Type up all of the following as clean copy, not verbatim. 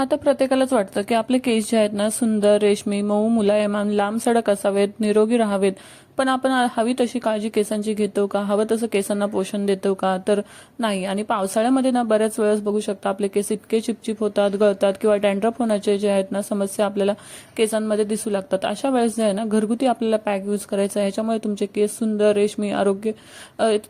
आता प्रत्येकालाच वाटतं की आपले केस जे आहेत ना सुंदर, रेशमी, मऊ, मुलायम आणि लांब सडक असावेत, निरोगी राहावेत. पण आपण हवी तशी काळजी केसांची घेतो का? हवं तसं केसांना पोषण देतो का? तर नाही. आणि पावसाळ्यामध्ये ना बऱ्याच वेळेस बघू शकता आपले केस इतके चिपचिप होतात, गळतात किंवा डॅन्ड्रफ होण्याचे जे आहेत ना समस्या आपल्याला केसांमध्ये दिसू लागतात. अशा वेळेस जे आहे ना घरगुती आपल्याला पॅक यूज करायचा आहे. ह्याच्यामुळे तुमचे केस सुंदर, रेशमी, आरोग्य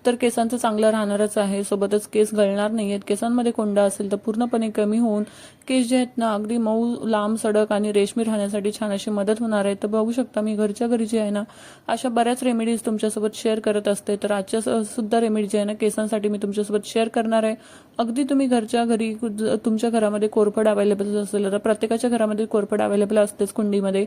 तर केसांचं चांगलं राहणारच आहे. सोबतच केस गळणार नाहीयेत. केसांमध्ये कोंडा असेल तर पूर्णपणे कमी होऊन केस जे आहेत ना अगदी मऊ, लांब सडक आणि रेशमी राहण्यासाठी छान अशी मदत होणार आहे. तर बघू शकता मी घरच्या घरी जे आहे ना अशा बऱ्याच रेमेडीज तुमच्यासोबत शेअर करत असते. तर आजच्या सुद्धा रेमेडी जे आहे ना केसांसाठी मी तुमच्यासोबत शेअर करणार आहे. अगदी तुम्ही घरच्या घरी तुमच्या घरामध्ये कोरफड अवेलेबल असेल तर प्रत्येकाच्या घरामध्ये कोरफड अवेलेबल असतेच कुंडीमध्ये,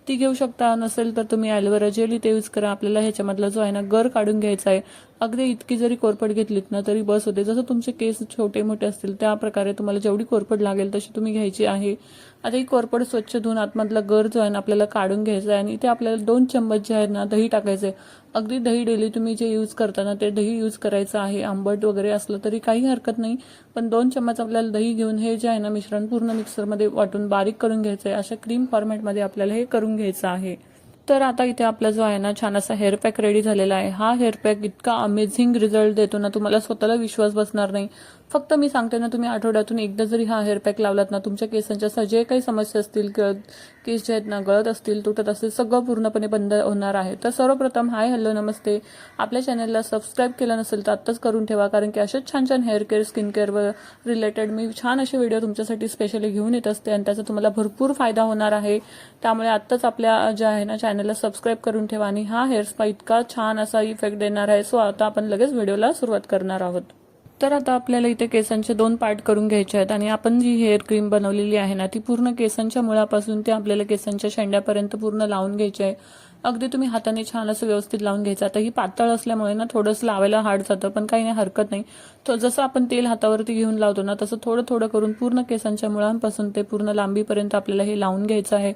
ती घेऊ शकता. नसेल तर तुम्ही ॲलोवेरा जेल ते यूज करा. आपल्याला ह्याच्यामधला जो आहे ना गर काढून घ्यायचा आहे. अगदी इतकी जरी कोरफड घेतलीत ना तरी बस होते. जसं तुमचे केस छोटे मोठे असतील त्या प्रकारे तुम्हाला जेवढी कोरफड लागेल तशी तुम्ही घ्यायची आहे. आता ही कोरफड स्वच्छ धुवून आतमधला गर जो आहे ना आपल्याला काढून घ्यायचा आहे. आणि ते आपल्याला 2 चम्मच जे आहेत ना दही टाकायचे. अगदी दही डेली तुम्ही जे यूज करता ना ते दही यूज करायचं आहे. आंबट वगैरे असलं तरी काही हरकत नाही, पण 2 चम्मच आपल्याला दही घेऊन हे जे आहे ना मिश्रण पूर्ण मिक्सरमध्ये वाटून बारीक करून घ्यायचं आहे. अशा क्रीम फॉर्मॅटमध्ये आपल्याला हे करून घ्यायचं आहे. तर आता इथे आपला जो आहे ना छान असा हेअर पॅक रेडी झालेला आहे. हा हेअर पॅक इतका अमेझिंग रिझल्ट देतो ना तुम्हाला स्वतःला विश्वास बसणार नाही. फक्त मी सांगते ना तुम्ही आठवड्यातून एकदा जरी हा हेअर पॅक लावलात ना तुमच्या केसांच्या जे काही समस्या असतील, केस जे आहेत ना गळत असतील, तुटत असतील, सगळं पूर्णपणे बंद होणार आहे. तर सर्वप्रथम हाय हॅलो नमस्ते, आपल्या चॅनलला सबस्क्राईब केलं नसेल तर आत्ताच करून ठेवा. कारण की असेच छान छान hair care, skin care related मी छान असे व्हिडिओ तुमच्यासाठी स्पेशली घेऊन येत असते आणि त्याचा तुम्हाला भरपूर फायदा होणार आहे. त्यामुळे आत्ताच आपल्या जे आहे ना चॅनलला सबस्क्राईब करून ठेवा. आणि हा हेअर स्पा इतका छान असा इफेक्ट देणार आहे. सो आता आपण लगेच व्हिडिओला सुरुवात करणार आहोत. तर आता आपल्याला इथे केसांचे 2 पार्ट करून घ्यायचे आहेत. आणि आपण जी हेअर क्रीम बनवलेली आहे ना ती पूर्ण केसांच्या मुळापासून ते आपल्याला केसांच्या शेंड्यापर्यंत पूर्ण लावून घ्यायची आहे. अगदी तुम्ही हाताने छान असं व्यवस्थित लावून घ्यायचं. आता ही पातळ असल्यामुळे ना थोडंसं लावायला हार्ड जातं, पण काही नाही, हरकत नाही. तर जसं आपण तेल हातावरती घेऊन लावतो ना तसं थोडं थोडं करून पूर्ण केसांच्या मुळांपासून ते पूर्ण लांबीपर्यंत आपल्याला हे लावून घ्यायचं आहे.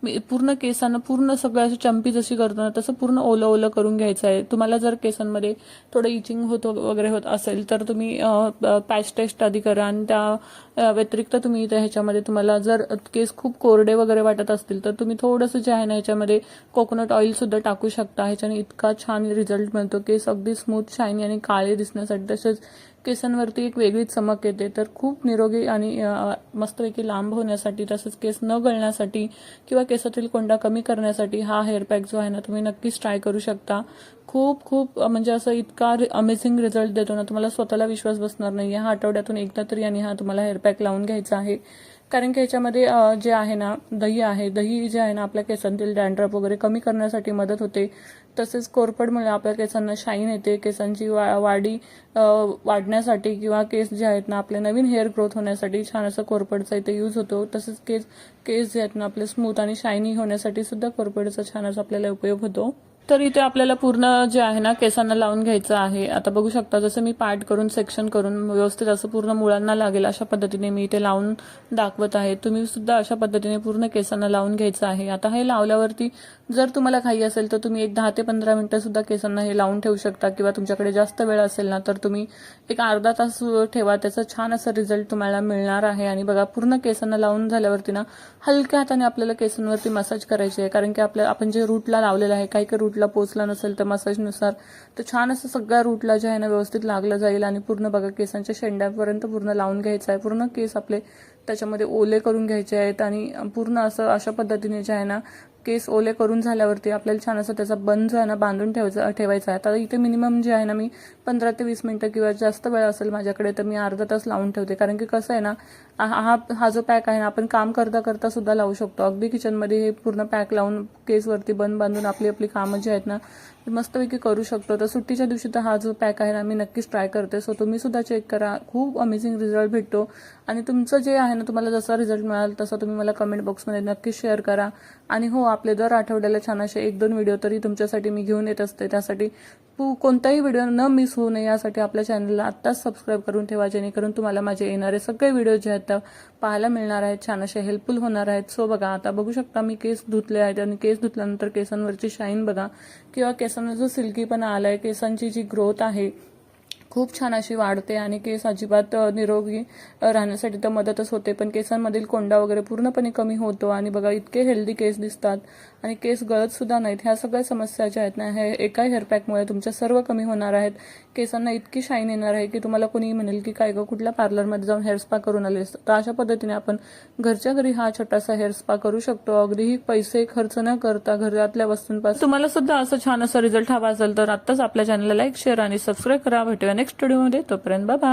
मी पूर्ण केसांना पूर्ण सगळं असं चंपी जशी करतो ना तसं पूर्ण ओलं ओलं करून घ्यायचं आहे. तुम्हाला जर केसांमध्ये थोडं इचिंग वगैरे होत असेल तर तुम्ही पॅच टेस्ट आधी करा. आणि त्या व्यतिरिक्त तुम्ही ह्याच्यामध्ये तुम्हाला जर केस खूप कोरडे वगैरे वाटत असतील तर तुम्ही थोडंसं जे आहे ना ह्याच्यामध्ये कोकोनट ऑइल सुद्धा टाकू शकता. ह्याच्याने इतका छान रिझल्ट मिळतो. केस अगदी स्मूथ, शायनी आणि काळे दिसण्यासाठी, तसेच केसांवरती एक वेगळीच चमक येते. तर खूप निरोगी आणि मस्तपैकी लांब होण्यासाठी, तसंच केस न गळण्यासाठी किंवा केसातील कोंडा कमी करण्यासाठी हा हेअर पॅक जो आहे ना तुम्ही नक्कीच ट्राय करू शकता. खूप खूप म्हणजे असं इतका अमेझिंग रिझल्ट देतो ना तुम्हाला स्वतःला विश्वास बसणार नाही. हा आठवड्यातून एकदा तरी आणि हा तुम्हाला हेअर पॅक लावून घ्यायचा आहे. कारण की याच्यामध्ये जे आहे ना दही आहे, दही जे आहे ना आपल्या केसांतील डॅन्ड्रफ वगैरे कमी करण्यासाठी मदत होते. तसेच कोरफडमुळे आपल्या केसांना शाईन येते. केसांची वाढण्यासाठी किंवा केस जे आहेत ना आपले नवीन हेअर ग्रोथ होण्यासाठी छान असं कोरफडचा इथे यूज होतो. तसेच केस जे आहेत ना आपले स्मूथ आणि शायनी होण्यासाठी सुद्धा कोरफडचा छान असा आपल्याला उपयोग होतो. तर इथे आपल्याला पूर्ण जे आहे ना केसांना लावून घ्यायचं आहे. आता बघू शकता जसं मी पार्ट करून, सेक्शन करून व्यवस्थित असं पूर्ण मुळांना लागेल अशा पद्धतीने मी इथे लावून दाखवत आहे. तुम्ही सुद्धा अशा पद्धतीने पूर्ण केसांना लावून घ्यायचं आहे. आता हे लावल्यावरती जर तुम्हाला घाई असेल तर तुम्ही एक 10 ते 15 मिनिटं सुद्धा केसांना हे लावून ठेवू शकता. किंवा तुमच्याकडे जास्त वेळ असेल ना तर तुम्ही एक अर्धा तास ठेवा. त्याचा छान असा रिझल्ट तुम्हाला मिळणार आहे. आणि बघा पूर्ण केसांना लावून झाल्यावरती ना हलक्या हाताने आपल्याला केसांवरती मसाज करायची आहे. कारण की आपण जे रूटला लावलेलं आहे, काही रूटला पोचला नसेल तर मसाजनुसार तर छान असं सगळ्या रूटला जे आहे ना व्यवस्थित लागलं जाईल. आणि पूर्ण बघा केसांच्या शेंड्यापर्यंत पूर्ण लावून घ्यायचं आहे. पूर्ण केस आपले त्याच्यामध्ये ओले करून घ्यायचे आहेत. आणि पूर्ण असं अशा पद्धतीने जे आहे ना केस ओले करून झाल्यावरती आपल्याला छान असं त्याचा बन जो आहे ना बांधून ठेवायचा आहे. आता इथे मिनिमम जे आहे ना मी 15 ते 20 मिनिटं किंवा जास्त वेळ असेल माझ्याकडे तर मी अर्धा तास लावून ठेवते. कारण की कसं आहे ना हा जो पॅक आहे ना आपण काम करता करता सुद्धा लावू शकतो. अगदी किचनमध्ये हे पूर्ण पॅक लावून केसवरती बन बांधून आपली कामं जी आहेत ना मस्तपैकी करू शकतो. तर सुट्टीच्या दिवशी तर हा जो पॅक आहे ना मी नक्कीच ट्राय करते. सो तुम्ही सुद्धा चेक करा. खूप अमेझिंग रिझल्ट भेटतो. आणि तुमचं जे आहे ना तुम्हाला जसा रिझल्ट मिळाल तसा तुम्ही मला कमेंट बॉक्समध्ये नक्कीच शेअर करा. आणि हो, आपले दर आठवड्याला छान असे 1-2 व्हिडिओ तरी तुमच्यासाठी मी घेऊन येत असते. त्यासाठी कोणताही व्हिडिओ न मिस होऊ नये यासाठी आपल्या चॅनलला आत्ताच सबस्क्राईब करून ठेवा. जेणेकरून तुम्हाला माझे येणारे सगळे व्हिडिओ जे आहेत पाहायला मिळणार आहेत, छान असे हेल्पफुल होणार आहेत. सो बघा आता बघू शकता मी केस धुतले आहेत. आणि केस धुतल्यानंतर केसांवरची शाईन बघा किंवा केसांना जो सिल्कीपणा आलाय, केसांची जी ग्रोथ आहे खूप छान अशी वाढते आणि केस अजिबात निरोगी राहण्यासाठी तर मदतच होते, पण केसांमधील कोंडा वगैरे पूर्णपणे कमी होतो आणि बघा इतके हेल्दी केस दिसतात आणि केस गळत सुद्धा नाहीत. ह्या सगळ्या समस्या ज्या आहेत ना, हे एका हेअरपॅकमुळे तुमच्या सर्व कमी होणार आहेत. केसांना इतकी शाईन येणार आहे की तुम्हाला कोणी म्हणेल की काय ग, कुठल्या पार्लरमध्ये जाऊन हेअर स्पा करून आलेस. तर अशा पद्धतीने आपण घरच्या घरी हा छोटासा हेअर स्पा करू शकतो, अगदीही पैसे खर्च न करता घरातल्या वस्तूंपासून. तुम्हाला सुद्धा असं छान असा रिझल्ट हवा असेल तर आत्ताच आपल्या चॅनलला लाईक, शेअर आणि सबस्क्राईब करा. भेटूया नेक्स्ट व्हिडिओमध्ये. तोपर्यंत बाय.